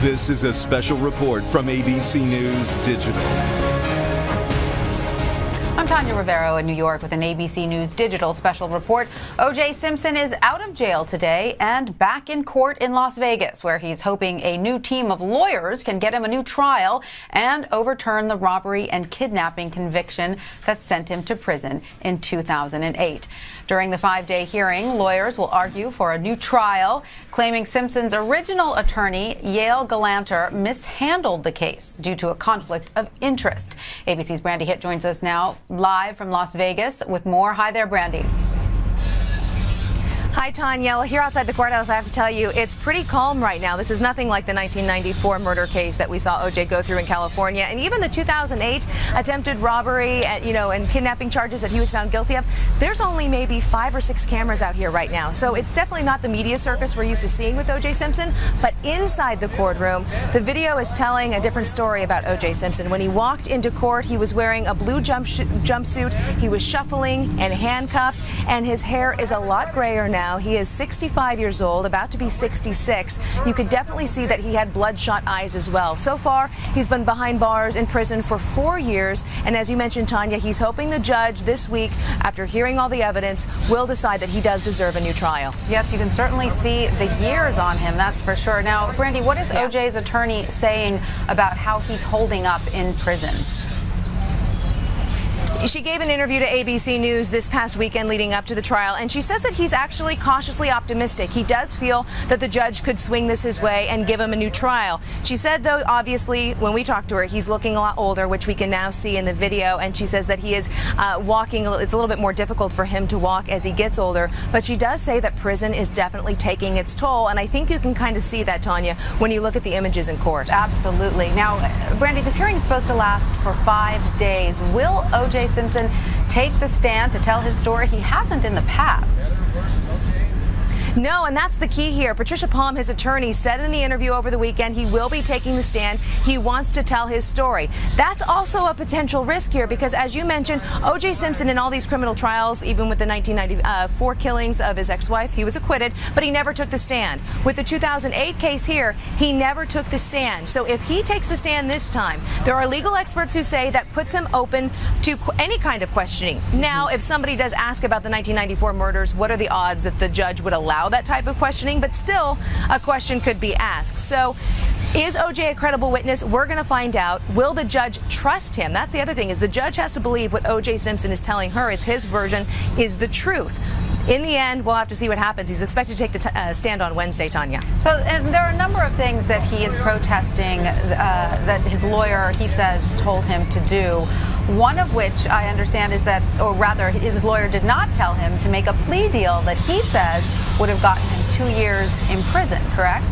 This is a special report from ABC News Digital. I'm Tanya Rivero in New York with an ABC News Digital special report. O.J. Simpson is out of jail today and back in court in Las Vegas, where he's hoping a new team of lawyers can get him a new trial and overturn the robbery and kidnapping conviction that sent him to prison in 2008. During the 5-day hearing, lawyers will argue for a new trial, claiming Simpson's original attorney, Yale Galanter, mishandled the case due to a conflict of interest. ABC's Brandy Hitt joins us now live from Las Vegas with more. Hi there, Brandy. Hi, Tanya. Well, here outside the courthouse, I have to tell you, it's pretty calm right now. This is nothing like the 1994 murder case that we saw O.J. go through in California, and even the 2008 attempted robbery, and kidnapping charges that he was found guilty of. There's only maybe 5 or 6 cameras out here right now, so it's definitely not the media circus we're used to seeing with O.J. Simpson. But inside the courtroom, the video is telling a different story about O.J. Simpson. When he walked into court, he was wearing a blue jumpsuit. He was shuffling and handcuffed, and his hair is a lot grayer now. He is 65 years old, about to be 66. You could definitely see that he had bloodshot eyes as well. So far, he's been behind bars in prison for 4 years. And as you mentioned, Tanya, he's hoping the judge this week, after hearing all the evidence, will decide that he does deserve a new trial. Yes, you can certainly see the years on him, that's for sure. Now, Brandy, what is O.J.'s attorney saying about how he's holding up in prison? She gave an interview to ABC News this past weekend leading up to the trial, and she says that he's actually cautiously optimistic. He does feel that the judge could swing this his way and give him a new trial. She said, though, obviously, when we talked to her, he's looking a lot older, which we can now see in the video, and she says that he is walking. It's a little bit more difficult for him to walk as he gets older, but she does say that prison is definitely taking its toll, and I think you can kind of see that, Tanya, when you look at the images in court. Absolutely. Now, Brandy, this hearing is supposed to last for 5 days. Will O.J. Simpson take the stand to tell his story? He hasn't in the past. No, and that's the key here. Patricia Palm, his attorney, said in the interview over the weekend he will be taking the stand. He wants to tell his story. That's also a potential risk here because, as you mentioned, O.J. Simpson in all these criminal trials, even with the 1994 killings of his ex-wife, he was acquitted, but he never took the stand. With the 2008 case here, he never took the stand. So if he takes the stand this time, there are legal experts who say that puts him open to any kind of questioning. Now, if somebody does ask about the 1994 murders, what are the odds that the judge would allow that type of questioning? But still, a question could be asked. So is O.J. a credible witness? We're going to find out. Will the judge trust him? That's the other thing, is the judge has to believe what O.J. Simpson is telling her is his version is the truth. In the end, we'll have to see what happens. He's expected to take the stand on Wednesday, Tanya. So, and there are a number of things that he is protesting that his lawyer, he says, told him to do. One of which I understand is that, or rather, his lawyer did not tell him to make a plea deal that he says would have gotten him 2 years in prison, correct?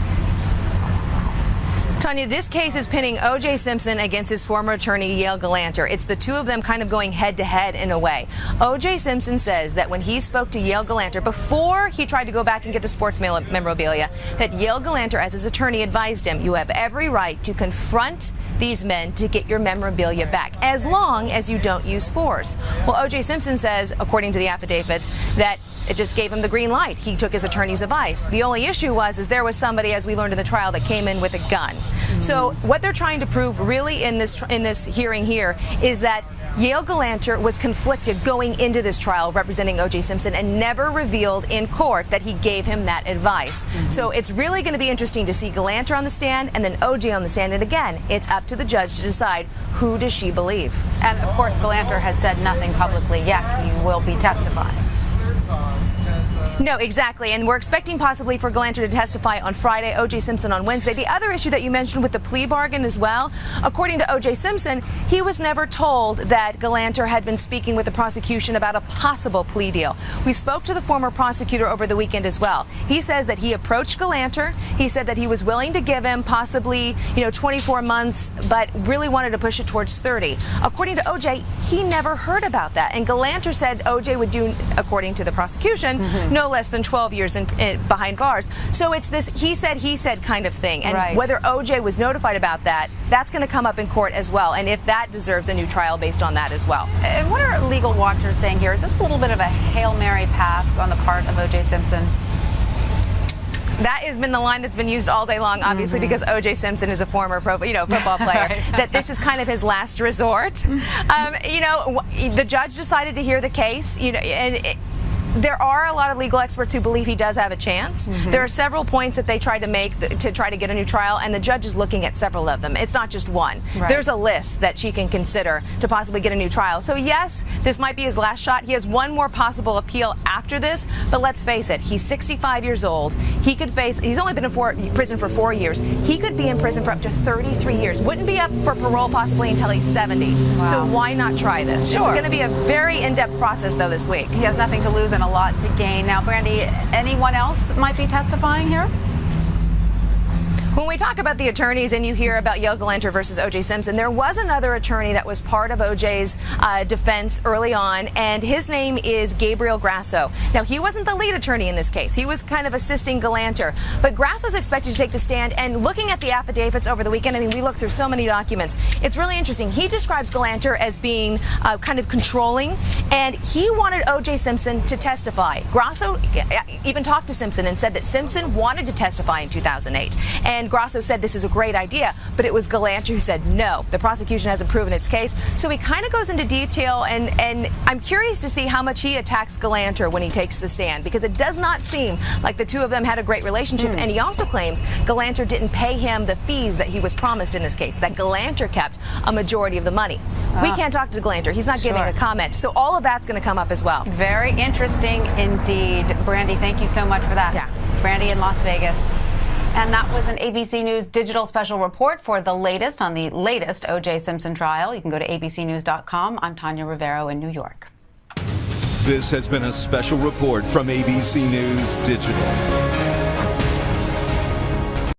Tanya, this case is pinning O.J. Simpson against his former attorney, Yale Galanter. It's the two of them kind of going head-to-head in a way. O.J. Simpson says that when he spoke to Yale Galanter, before he tried to go back and get the sports memorabilia, that Yale Galanter, as his attorney, advised him, you have every right to confront these men to get your memorabilia back, as long as you don't use force. Well, O.J. Simpson says, according to the affidavits, that it just gave him the green light. He took his attorney's advice. The only issue is there was somebody, as we learned in the trial, that came in with a gun. So what they're trying to prove really in this hearing here is that Yale Galanter was conflicted going into this trial representing O.J. Simpson and never revealed in court that he gave him that advice. So it's really going to be interesting to see Galanter on the stand and then O.J. on the stand. And again, it's up to the judge to decide who does she believe. And of course, Galanter has said nothing publicly yet. He will be testifying. No, exactly. And we're expecting possibly for Galanter to testify on Friday, O.J. Simpson on Wednesday. The other issue that you mentioned with the plea bargain as well, according to O.J. Simpson, he was never told that Galanter had been speaking with the prosecution about a possible plea deal. We spoke to the former prosecutor over the weekend as well. He says that he approached Galanter. He said that he was willing to give him possibly, 24 months, but really wanted to push it towards 30. According to O.J., he never heard about that. And Galanter said O.J. would do, according to the prosecution, no less than 12 years behind bars. So it's this he said kind of thing. And whether O.J. was notified about that, that's going to come up in court as well. And if that deserves a new trial based on that as well. And what are legal watchers saying here? Is this a little bit of a Hail Mary pass on the part of O.J. Simpson? That has been the line that's been used all day long, obviously, because O.J. Simpson is a former football player. Right. That this is kind of his last resort. The judge decided to hear the case. There are a lot of legal experts who believe he does have a chance. There are several points that they tried to make to try to get a new trial, and the judge is looking at several of them. It's not just one. Right. There's a list that she can consider to possibly get a new trial. So yes, this might be his last shot. He has one more possible appeal after this, but let's face it, he's 65 years old. He's only been in prison for 4 years. He could be in prison for up to 33 years. Wouldn't be up for parole possibly until he's 70. Wow. So why not try this? Sure. It's going to be a very in-depth process, though, this week. He has nothing to lose and a lot to gain. Now, Brandy, anyone else might be testifying here? When we talk about the attorneys and you hear about Yale Galanter versus O.J. Simpson, there was another attorney that was part of O.J.'s defense early on, and his name is Gabriel Grasso. Now, he wasn't the lead attorney in this case. He was kind of assisting Galanter. But Grasso's expected to take the stand, and looking at the affidavits over the weekend, I mean, we looked through so many documents. It's really interesting. He describes Galanter as being kind of controlling, and he wanted O.J. Simpson to testify. Grasso even talked to Simpson and said that Simpson wanted to testify in 2008. And Grasso said this is a great idea, but it was Galanter who said no. The prosecution hasn't proven its case. So he kind of goes into detail, and I'm curious to see how much he attacks Galanter when he takes the stand, because it does not seem like the two of them had a great relationship. And he also claims Galanter didn't pay him the fees that he was promised in this case, that Galanter kept a majority of the money. We can't talk to Galanter. He's not giving a comment. So all of that's going to come up as well. Very interesting indeed. Brandy, thank you so much for that. Yeah. Brandy in Las Vegas. And that was an ABC News digital special report for the latest on the latest O.J. Simpson trial. You can go to abcnews.com. I'm Tanya Rivero in New York. This has been a special report from ABC News Digital.